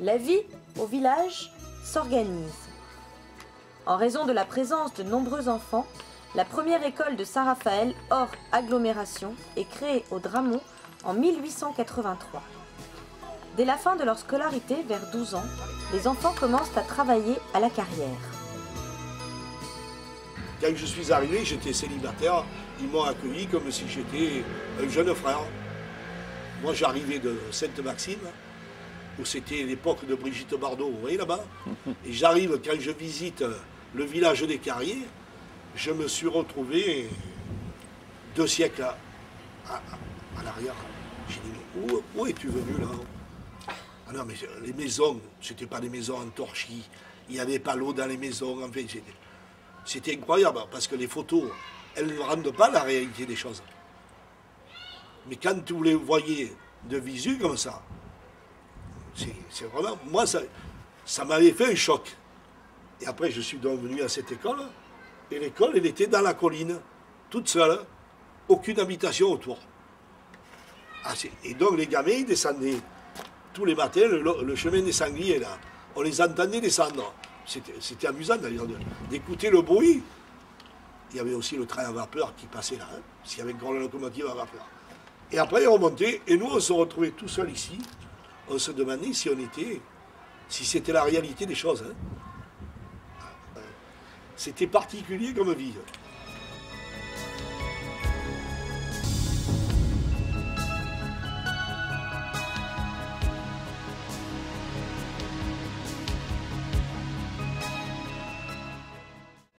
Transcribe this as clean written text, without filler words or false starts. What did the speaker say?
La vie au village s'organise. En raison de la présence de nombreux enfants, la première école de Saint-Raphaël hors agglomération est créée au Dramont en 1883. Dès la fin de leur scolarité, vers 12 ans, les enfants commencent à travailler à la carrière. Quand je suis arrivé, j'étais célibataire. Ils m'ont accueilli comme si j'étais un jeune frère. Moi, j'arrivais de Sainte-Maxime, où c'était l'époque de Brigitte Bardot, vous voyez là-bas. Et j'arrive, quand je visite le village des Carriers, je me suis retrouvé 2 siècles à l'arrière. J'ai dit, mais où es-tu venu là? Ah non, mais les maisons, c'était pas des maisons en torchis, il n'y avait pas l'eau dans les maisons, en fait, c'était incroyable, parce que les photos, elles ne rendent pas la réalité des choses. Mais quand vous les voyez de visu comme ça, c'est vraiment... Moi, ça m'avait fait un choc. Et après, je suis donc venu à cette école, et l'école, elle était dans la colline, toute seule, aucune habitation autour. Ah, et donc, les gamins, ils descendaient tous les matins, le chemin des sangliers, là. On les entendait descendre. C'était amusant, d'ailleurs, d'écouter le bruit. Il y avait aussi le train à vapeur qui passait là, hein, parce qu'il y avait encore la locomotive à vapeur. Et après, ils remontaient, et nous, on se retrouvait tout seuls ici. On se demandait si c'était la réalité des choses. Hein. C'était particulier comme vie.